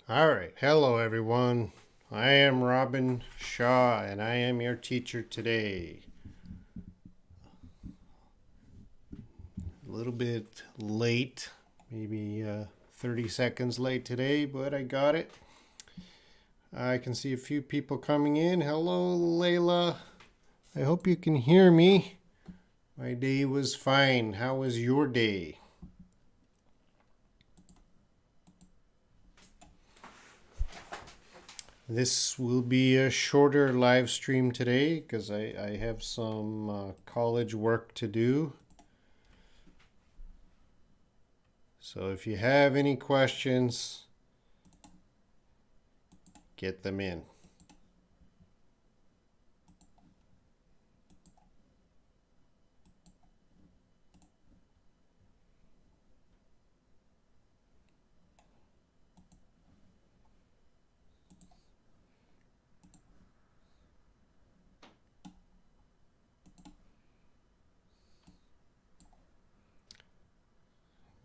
All right. Hello, everyone. I am Robin Shaw, and I am your teacher today. A little bit late, maybe 30 seconds late today, but I got it. I can see a few people coming in. Hello, Layla. I hope you can hear me. My day was fine. How was your day? This will be a shorter live stream today because I have some college work to do. So if you have any questions, get them in.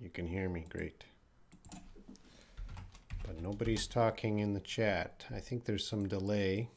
You can hear me, great. But nobody's talking in the chat. I think there's some delay.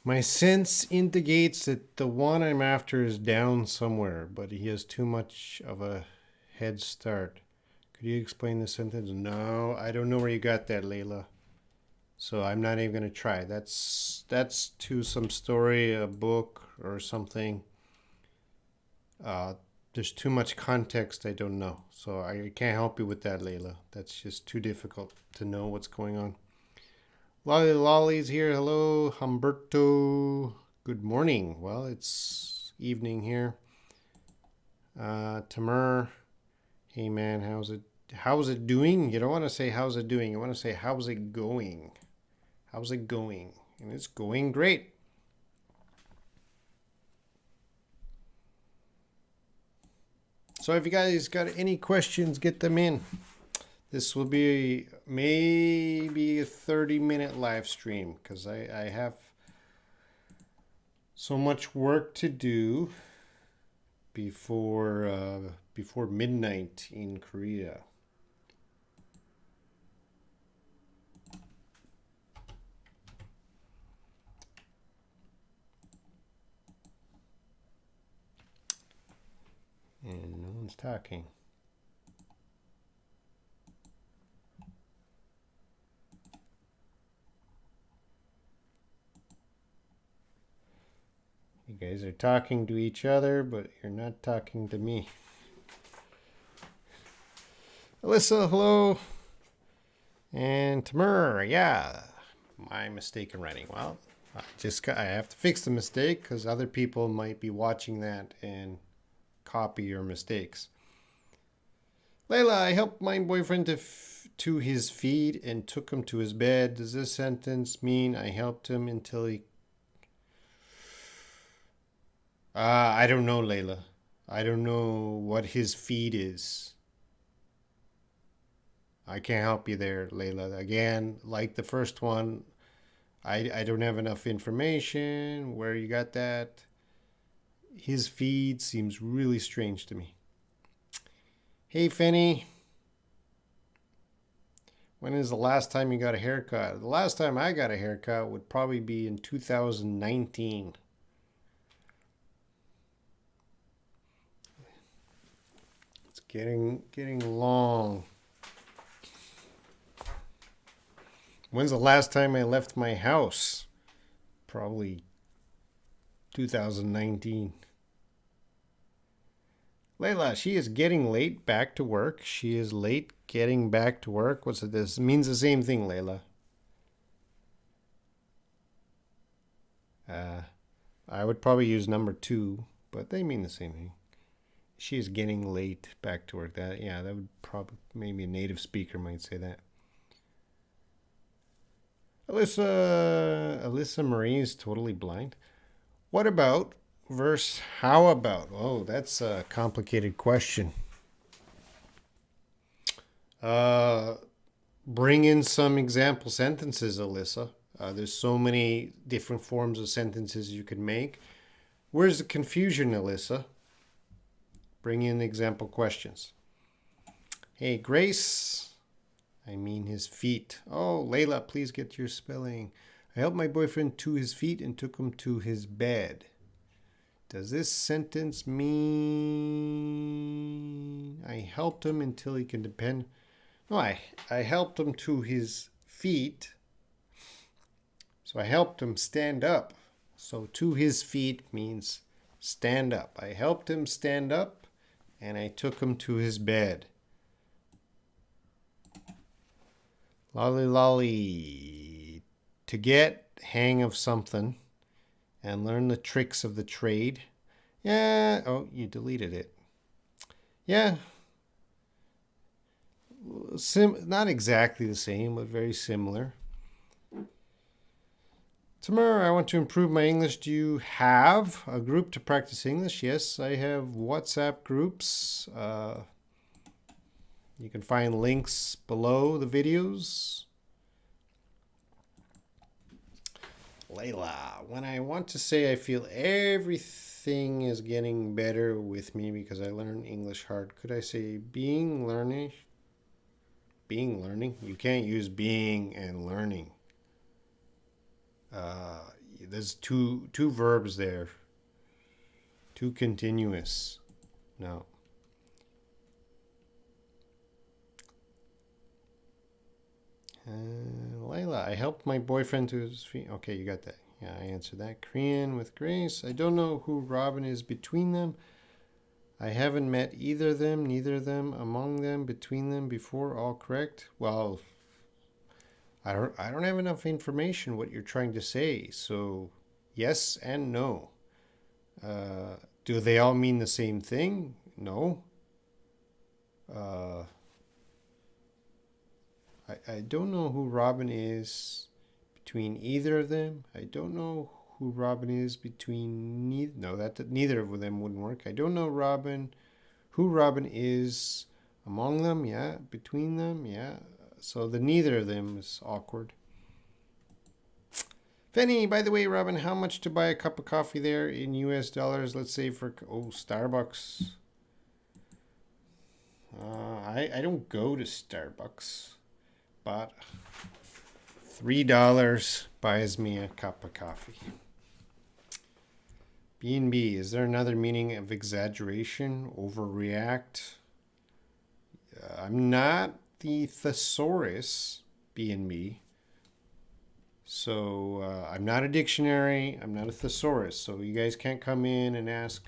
My sense indicates that the one I'm after is down somewhere, but he has too much of a head start. Could you explain the sentence? No, I don't know where you got that, Layla. So I'm not even going to try. That's to some story, a book, or something. There's too much context I don't know. So I can't help you with that, Layla. That's just too difficult to know what's going on. Lolly Lolly's here. Hello, Humberto. Good morning. Well, it's evening here. Tamar. Hey man, how's it doing? You don't want to say how's it doing. You want to say how's it going? How's it going? And it's going great. So if you guys got any questions, get them in. This will be maybe a 30-minute live stream because I have so much work to do before midnight in Korea. And no one's talking. You guys are talking to each other, but you're not talking to me. Alyssa, hello. And Tamur, yeah. My mistake in writing. Well, I have to fix the mistake because other people might be watching that and copy your mistakes. Layla, I helped my boyfriend to his feet and took him to his bed. Does this sentence mean I helped him until he... I don't know, Layla. I don't know what his feed is. I can't help you there, Layla. Again, like the first one, I don't have enough information. Where you got that? His feed seems really strange to me. Hey, Fanny. When is the last time you got a haircut? The last time I got a haircut would probably be in 2019. It's getting long. When's the last time I left my house? Probably 2019. Layla, she is getting late back to work. She is late getting back to work. What's it? This means the same thing, Layla. I would probably use number two, but they mean the same thing. She is getting late back to work. That would probably maybe a native speaker might say that. Alyssa Marie is totally blind. What about versus how about? Oh, that's a complicated question. Bring in some example sentences, Alyssa. There's so many different forms of sentences you could make. Where's the confusion, Alyssa? Bring in example questions. Hey, Grace. I mean his feet. Oh, Layla, please get your spelling. I helped my boyfriend to his feet and took him to his bed. Does this sentence mean I helped him until he can depend? No, I helped him to his feet. So I helped him stand up. So to his feet means stand up. I helped him stand up and I took him to his bed. Lolly lolly. To get hang of something and learn the tricks of the trade. Yeah. Oh, you deleted it. Yeah. Not exactly the same, but very similar. Tamara, I want to improve my English. Do you have a group to practice English? Yes, I have WhatsApp groups. You can find links below the videos. Layla, when I want to say I feel everything is getting better with me because I learn English hard, could I say being learning? Being learning? You can't use being and learning. There's two verbs there. Two continuous. No. Layla, I helped my boyfriend to his feet. Okay, you got that. Yeah, I answered that. Korean with Grace. I don't know who Robin is between them. I haven't met either of them, neither of them, among them, between them, before. All correct. Well, I don't have enough information what you're trying to say. So yes and no. Do they all mean the same thing? No. I don't know who Robin is between either of them. I don't know who Robin is between neither. No, neither of them wouldn't work. I don't know who Robin is among them. Yeah, between them. Yeah. So the neither of them is awkward. Fanny, by the way, Robin, how much to buy a cup of coffee there in US dollars? Let's say for Starbucks. I don't go to Starbucks, but $3 buys me a cup of coffee. B&B, is there another meaning of exaggeration, overreact? I'm not the thesaurus, B&B. So I'm not a dictionary. I'm not a thesaurus. So you guys can't come in and ask.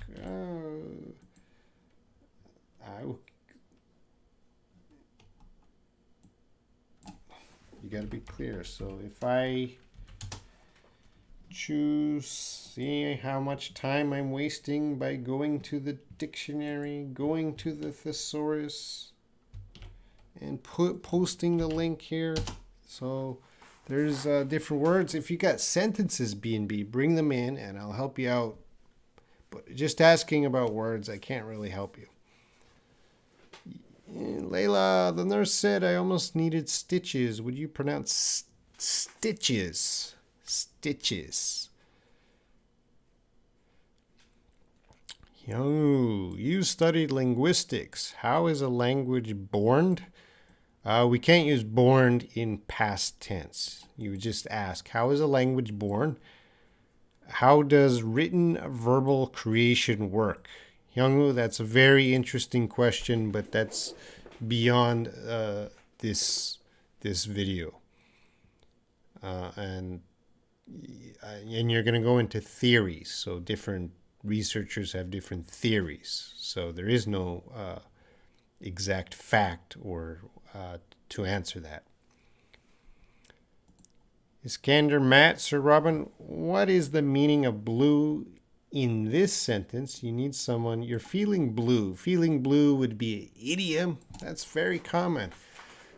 You got to be clear. So if I choose, see how much time I'm wasting by going to the dictionary, going to the thesaurus, and posting the link here. So there's different words. If you got sentences, B&B, bring them in and I'll help you out. But just asking about words, I can't really help you. Layla, the nurse said I almost needed stitches. Would you pronounce stitches? Stitches. Yo, you studied linguistics. How is a language born? We can't use born in past tense. You would just ask, how is a language born? How does written verbal creation work? Youngwoo, that's a very interesting question, but that's beyond this video. And you're going to go into theories. So different researchers have different theories. So there is no exact fact or to answer that. Iskander, Matt, Sir Robin, what is the meaning of blue in this sentence? You need someone, you're feeling blue. Feeling blue would be an idiom. That's very common.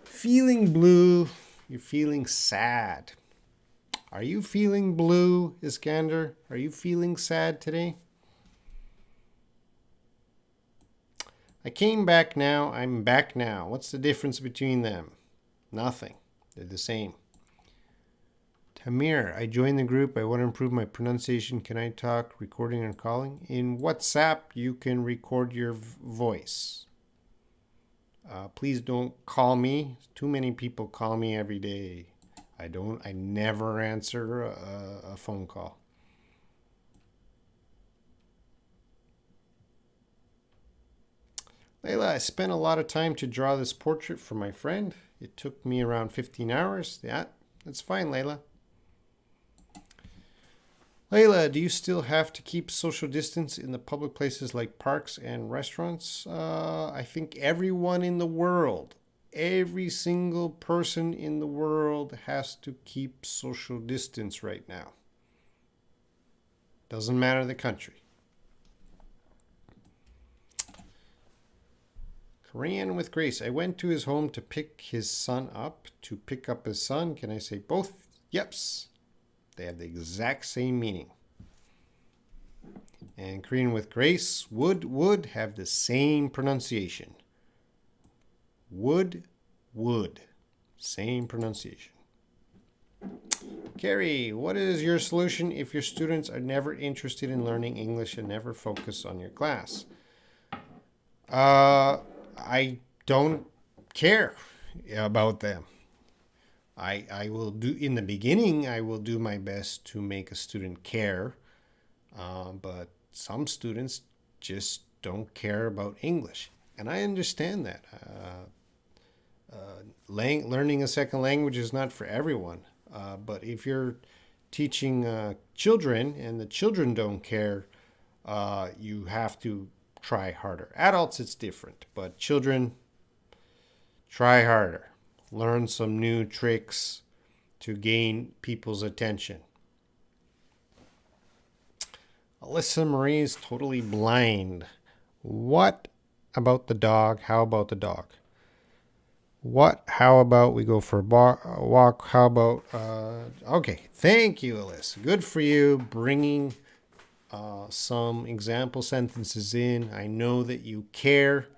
Feeling blue, you're feeling sad. Are you feeling blue, Iskander? Are you feeling sad today? I came back now. I'm back now. What's the difference between them? Nothing. They're the same. Tamir, I joined the group. I want to improve my pronunciation. Can I talk, recording, and calling? In WhatsApp, you can record your voice. Please don't call me. Too many people call me every day. I never answer a phone call. Layla, I spent a lot of time to draw this portrait for my friend. It took me around 15 hours. Yeah, that's fine, Layla. Layla, do you still have to keep social distance in the public places like parks and restaurants? I think everyone in the world, every single person in the world has to keep social distance right now. Doesn't matter the country. Korean with Grace. I went to his home to pick his son up. To pick up his son, can I say both? Yeps. They have the exact same meaning. And Korean with Grace. Would have the same pronunciation. Would. Same pronunciation. Carrie, what is your solution if your students are never interested in learning English and never focus on your class? I don't care about them. I will do, in the beginning, I will do my best to make a student care. But some students just don't care about English. And I understand that. Learning a second language is not for everyone. But if you're teaching children and the children don't care, you have to try harder. Adults, it's different, but children, try harder. Learn some new tricks to gain people's attention. Alyssa Marie is totally blind. What about the dog? How about the dog? How about we go for a walk? How about, okay, thank you, Alyssa. Good for you bringing some example sentences in. I know that you care.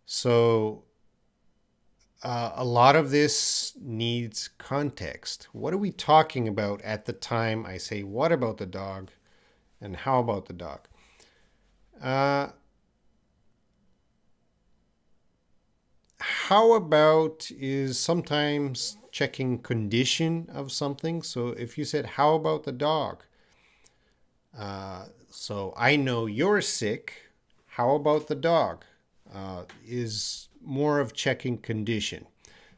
So a lot of this needs context. What are we talking about at the time I say, what about the dog? And how about the dog? How about is sometimes checking condition of something. So if you said, how about the dog? So I know you're sick. How about the dog? Is more of checking condition.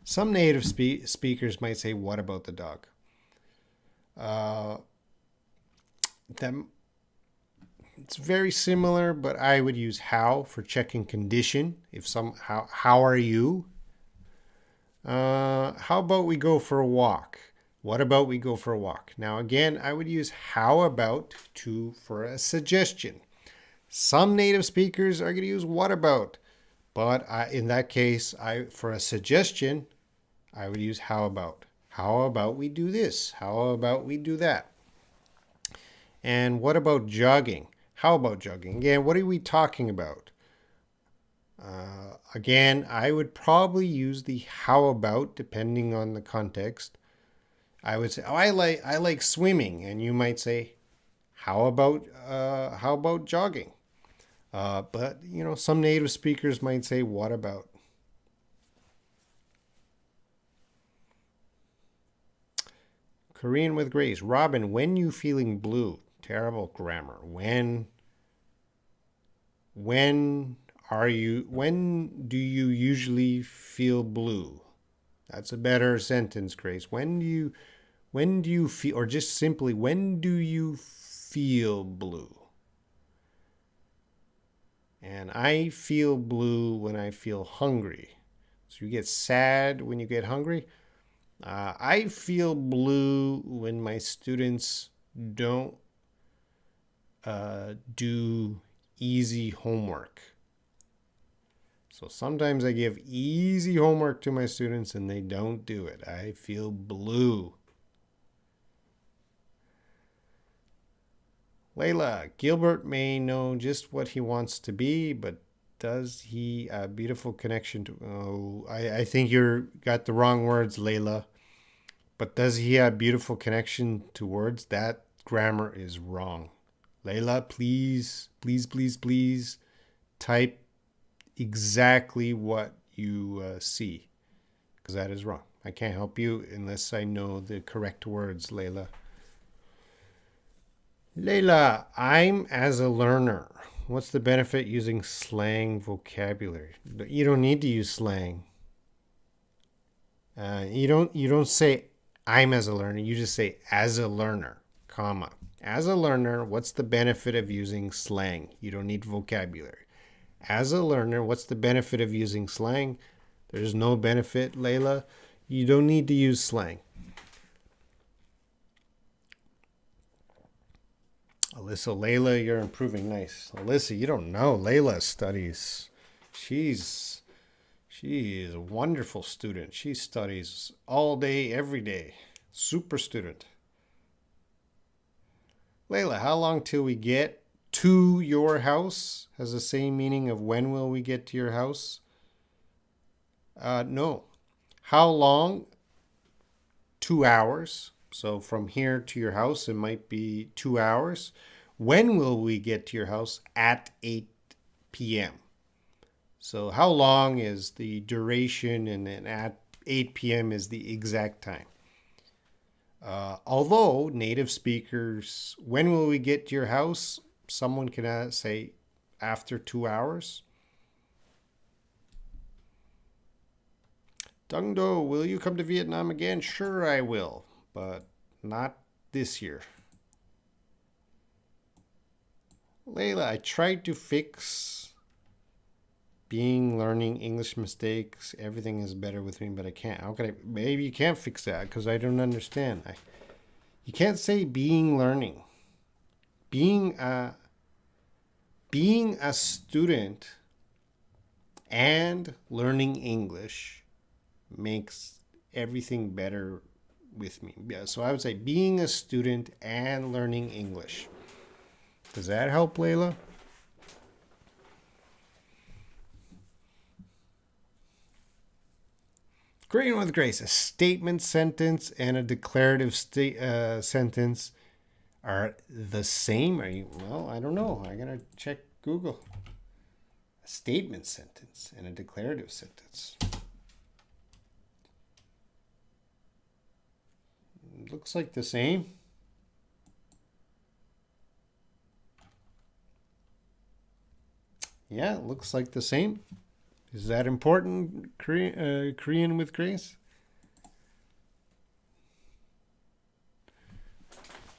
Some native speakers might say, what about the dog? It's very similar, but I would use how for checking condition. How are you? How about we go for a walk? What about we go for a walk? Now, again, I would use how about for a suggestion. Some native speakers are going to use what about. But in that case, for a suggestion, I would use how about. How about we do this? How about we do that? And what about jogging? How about jogging? Again, what are we talking about? Again, I would probably use the how about depending on the context. I would say, oh, I like swimming, and you might say, how about jogging? But some native speakers might say, what about? Korean with Grace. Robin, when you feeling blue? Terrible grammar. When do you usually feel blue? That's a better sentence, Grace. When do you feel, or just simply, when do you feel blue? And I feel blue when I feel hungry. So you get sad when you get hungry. I feel blue when my students don't do easy homework. So sometimes I give easy homework to my students and they don't do it. I feel blue. Layla, Gilbert may know just what he wants to be, but Does he a beautiful connection to? Oh, I think you got the wrong words, Layla. But does he have beautiful connection to words? That grammar is wrong. Layla, please, please, please, please type exactly what you see, because that is wrong. I can't help you unless I know the correct words, Layla. Layla, I'm as a learner. What's the benefit using slang vocabulary? You don't need to use slang. You don't say I'm as a learner. You just say as a learner, comma. As a learner, what's the benefit of using slang? You don't need vocabulary. As a learner, what's the benefit of using slang? There's no benefit, Layla. You don't need to use slang. Alyssa, Layla, you're improving nice. Alyssa, you don't know. Layla studies. She is a wonderful student. She studies all day, every day. Super student. Layla, how long till we get to your house? Has the same meaning of when will we get to your house? No. How long? 2 hours. So from here to your house, it might be 2 hours. When will we get to your house? At 8 p.m. So how long is the duration, and then at 8 p.m. is the exact time. Although native speakers, when will we get to your house? Someone can say after 2 hours. Dung Do, will you come to Vietnam again? Sure, I will, but not this year. Layla, I tried to fix learning English mistakes. Everything is better with me, but I can't. How can I? Maybe you can't fix that because I don't understand. You can't say being learning. Being a student and learning English makes everything better with me. Yeah, so I would say being a student and learning English. Does that help, Layla? Agreeing with Grace, a statement sentence and a declarative sentence are the same. Well, I don't know. I gotta check Google. A statement sentence and a declarative sentence. Looks like the same. Yeah, it looks like the same. Is that important, Korean with Grace?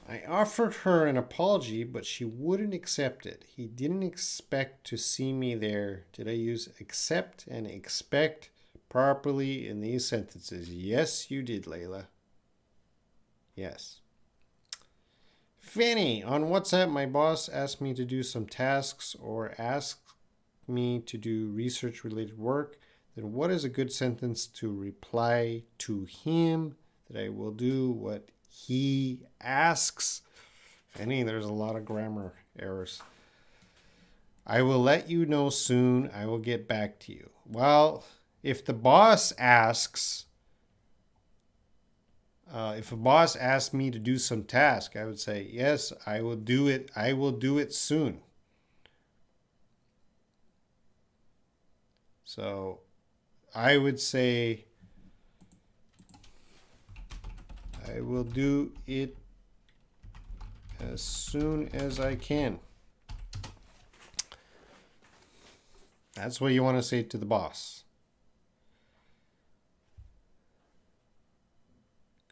I offered her an apology, but she wouldn't accept it. He didn't expect to see me there. Did I use accept and expect properly in these sentences? Yes, you did, Layla. Yes. Fanny, on WhatsApp, my boss asked me to do some tasks or asked me to do research related work. Then what is a good sentence to reply to him that I will do what he asks? Fanny, there's a lot of grammar errors. I will let you know soon. I will get back to you. Well, if the boss asks, if a boss asks me to do some task, I would say, yes, I will do it. I will do it soon. So I would say, I will do it as soon as I can. That's what you want to say to the boss.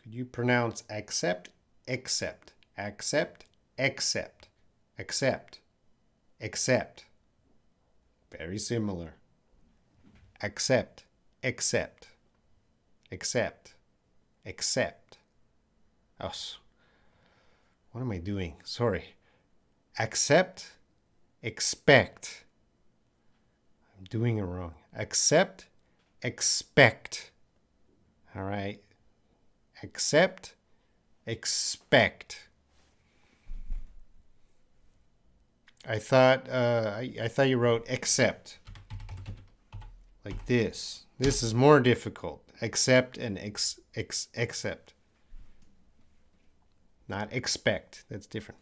Could you pronounce accept, accept, accept, accept, accept, accept? Very similar. Accept, accept, accept, accept. Oh, what am I doing? Sorry. Accept, expect. I'm doing it wrong. Accept, expect. All right. Accept, expect. I thought you wrote accept. like this. This is more difficult. Accept and accept. Not expect. That's different.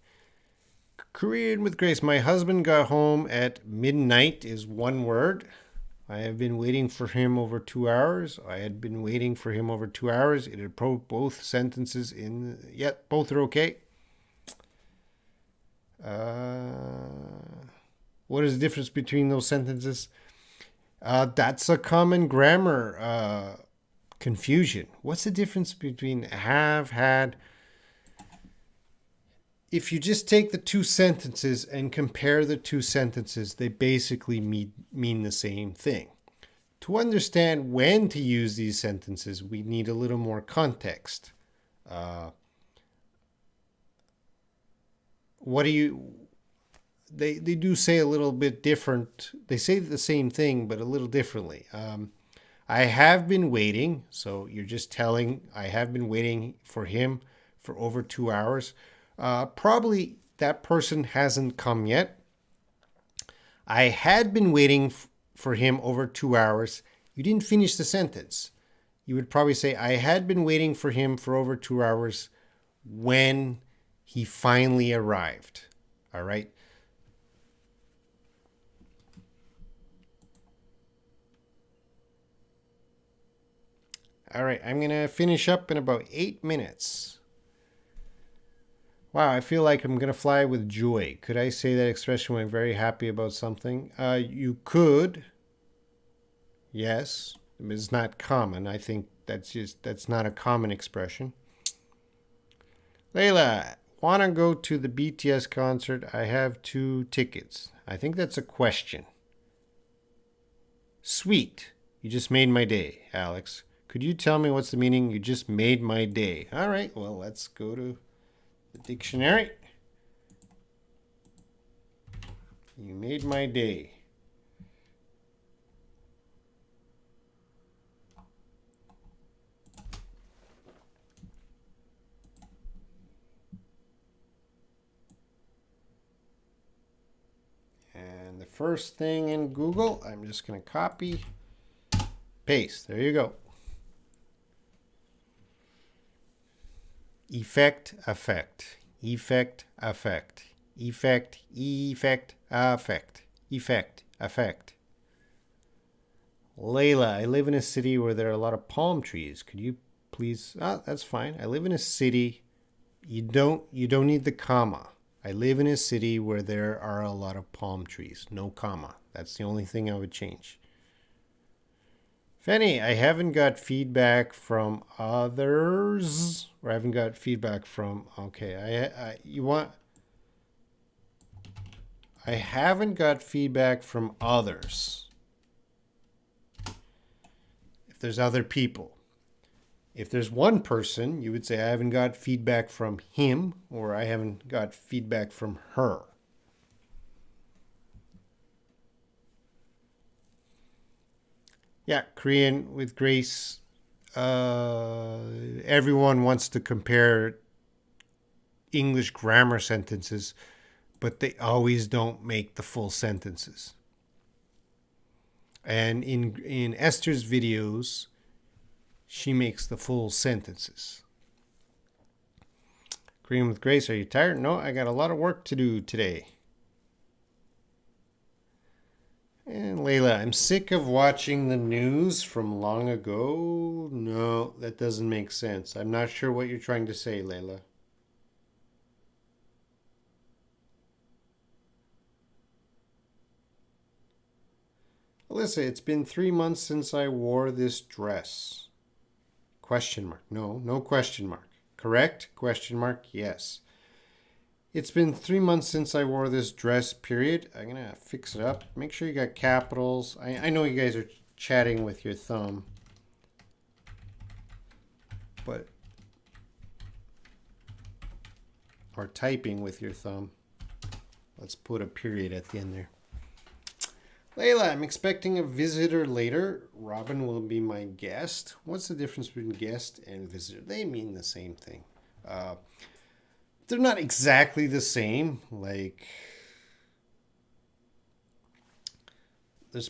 Korean with Grace. My husband got home at midnight is one word. I have been waiting for him over 2 hours. I had been waiting for him over 2 hours. It had both sentences in. Yep, both are okay. What is the difference between those sentences? That's a common grammar confusion. What's the difference between have, had? If you just take the two sentences and compare the two sentences, they basically mean the same thing. To understand when to use these sentences, we need a little more context. They do say a little bit different. They say the same thing, but a little differently. I have been waiting. So you're just telling, I have been waiting for him for over 2 hours. Probably that person hasn't come yet. I had been waiting for him over 2 hours. You didn't finish the sentence. You would probably say, I had been waiting for him for over 2 hours when he finally arrived. All right. All right. I'm going to finish up in about 8 minutes. Wow, I feel like I'm going to fly with joy. Could I say that expression when I'm very happy about something? You could. Yes. It's not common. I think that's not a common expression. Layla, want to go to the BTS concert? I have 2 tickets. I think that's a question. Sweet. You just made my day, Alex. Could you tell me what's the meaning? You just made my day. All right, well, let's go to the dictionary. You made my day. And the first thing in Google, I'm just going to copy, paste. There you go. Effect, affect. Effect, affect. Effect, affect. Effect, affect. Layla, I live in a city where there are a lot of palm trees. Could you please? That's fine. I live in a city. You don't need the comma. I live in a city where there are a lot of palm trees. No comma. That's the only thing I would change. Fanny, I haven't got feedback from others. Or I haven't got feedback from. Okay, I haven't got feedback from others. If there's other people. If there's one person, you would say I haven't got feedback from him, or I haven't got feedback from her. Yeah, Korean with Grace. Everyone wants to compare English grammar sentences, but they always don't make the full sentences. And in Esther's videos, she makes the full sentences. Korean with Grace, are you tired? No, I got a lot of work to do today. And Layla, I'm sick of watching the news from long ago. No, that doesn't make sense. I'm not sure what you're trying to say, Layla. Alyssa, it's been 3 months since I wore this dress. Question mark. No question mark. Correct? Question mark. Yes. It's been 3 months since I wore this dress, period. I'm going to fix it up. Make sure you got capitals. I know you guys are chatting with your thumb. Or typing with your thumb. Let's put a period at the end there. Layla, I'm expecting a visitor later. Robin will be my guest. What's the difference between guest and visitor? They mean the same thing. They're not exactly the same. Like, there's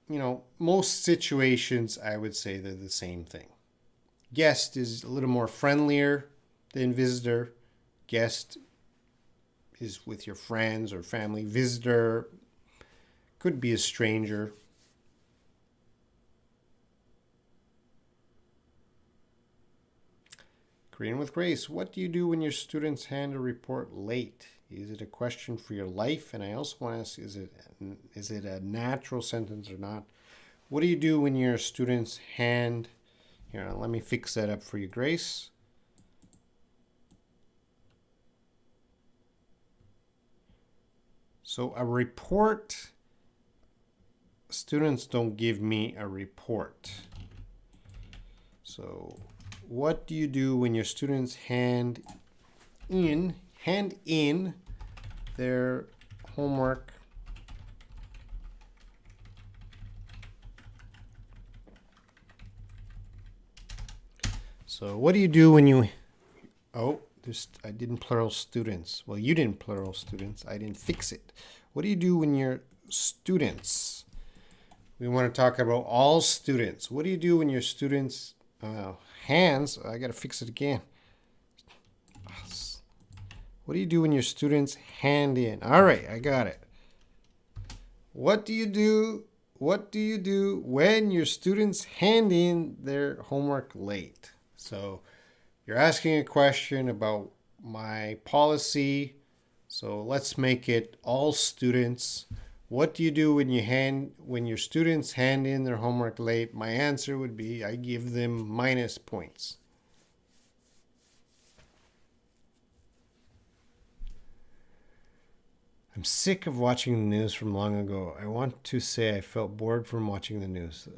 you know, most situations, I would say they're the same thing. Guest is a little more friendlier than visitor. Guest is with your friends or family. Visitor could be a stranger. Korean with Grace. What do you do when your students hand a report late? Is it a question for your life? And I also want to ask, is it a natural sentence or not? What do you do when your students hand... Here, let me fix that up for you, Grace. So a report, students don't give me a report. So what do you do when your students hand in their homework So what do you do when you... Oh, I didn't plural students. Well, you didn't plural students. I didn't fix it. What do you do when your students... We want to talk about all students. What do you do when your students... hands... I got to fix it again. What do you do when your students hand in? All right, I got it. What do you do? What do you do when your students hand in their homework late? So you're asking a question about my policy. So let's make it all students. What do you do when your students hand in their homework late? My answer would be I give them minus points. I'm sick of watching the news from long ago. I want to say I felt bored from watching the news.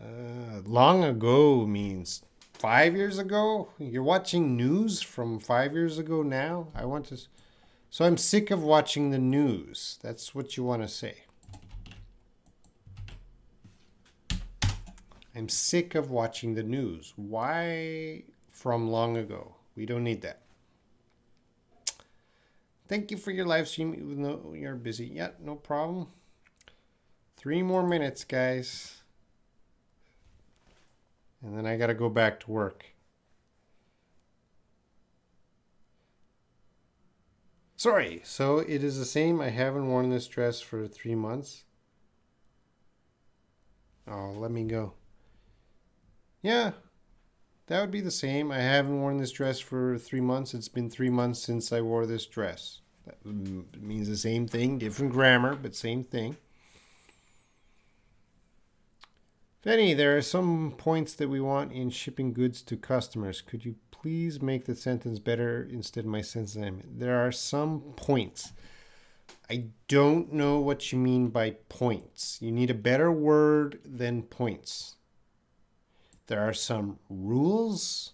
Long ago means 5 years ago? You're watching news from 5 years ago now? So I'm sick of watching the news. That's what you want to say. I'm sick of watching the news. Why from long ago? We don't need that. Thank you for your live stream, even though you're busy. Yeah, no problem. 3 more minutes, guys. And then I got to go back to work. Sorry, so it is the same. I haven't worn this dress for 3 months. Oh, let me go. Yeah, that would be the same. I haven't worn this dress for 3 months. It's been 3 months since I wore this dress. That means the same thing, different grammar, but same thing. Benny, there are some points that we want in shipping goods to customers. Could you please make the sentence better instead of my sentence? There are some points. I don't know what you mean by points. You need a better word than points. There are some rules.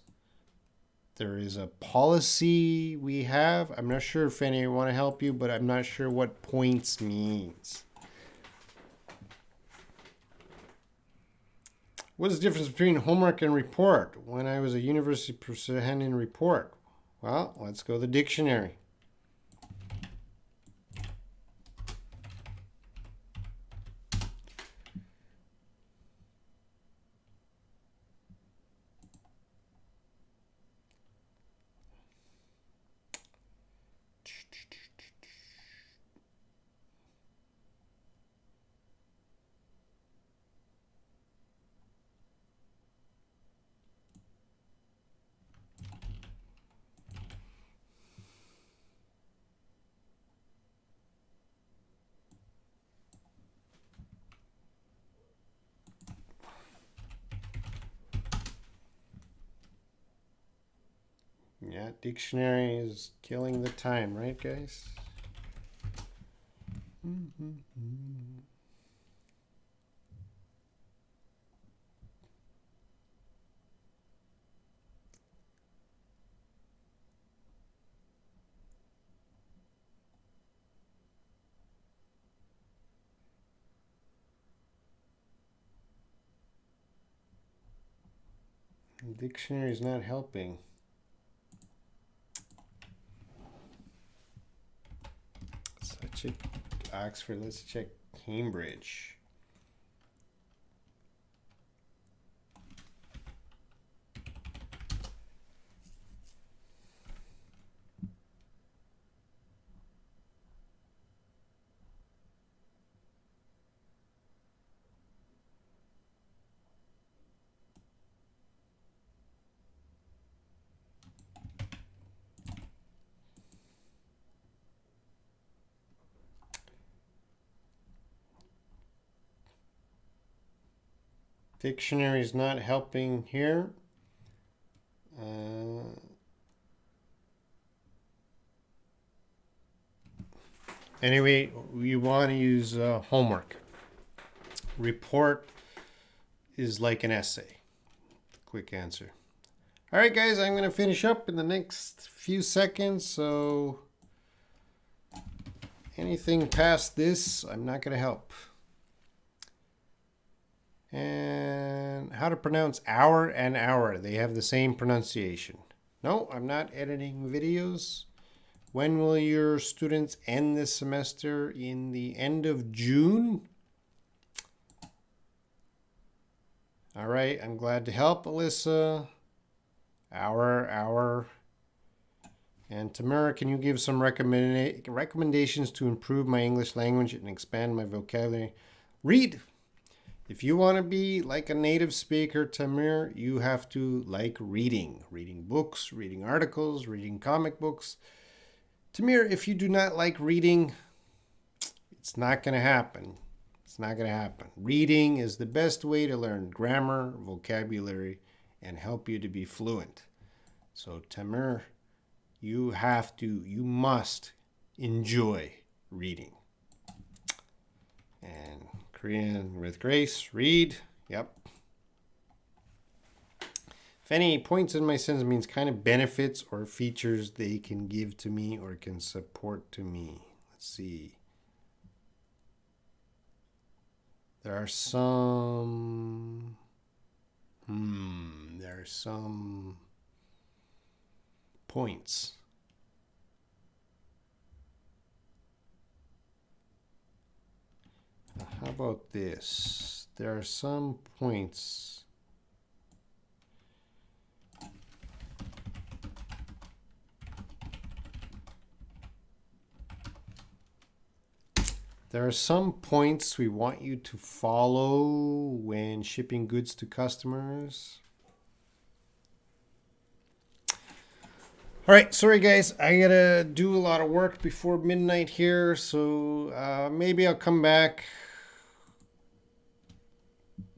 There is a policy we have. I'm not sure if any want to help you, but I'm not sure what points means. What is the difference between homework and report? When I was a university professor handing a report. Well, let's go to the dictionary. Yeah, dictionary is killing the time, right, guys? The dictionary is not helping. Oxford, let's check Cambridge. Dictionary is not helping here. Anyway, you want to use homework. Report is like an essay. Quick answer. All right, guys, I'm going to finish up in the next few seconds. So anything past this, I'm not going to help. And how to pronounce hour and hour. They have the same pronunciation. No, I'm not editing videos. When will your students end this semester? In the end of June? All right, I'm glad to help, Alyssa. Hour. And Tamara, can you give some recommendations to improve my English language and expand my vocabulary? Read. If you want to be like a native speaker, Tamir, you have to like reading. Reading books, reading articles, reading comic books. Tamir, if you do not like reading, it's not going to happen. It's not going to happen. Reading is the best way to learn grammar, vocabulary, and help you to be fluent. So, Tamir, you must enjoy reading. And Korean with grace, read. Yep. If any points in my sentence means kind of benefits or features they can give to me or can support to me. Let's see. There are some points. How about this? There are some points. There are some points we want you to follow when shipping goods to customers. All right, sorry guys, I gotta do a lot of work before midnight here, so maybe I'll come back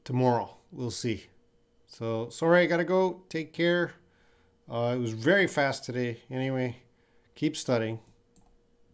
tomorrow. We'll see. So sorry, I gotta go. Take care. It was very fast today. Anyway, keep studying.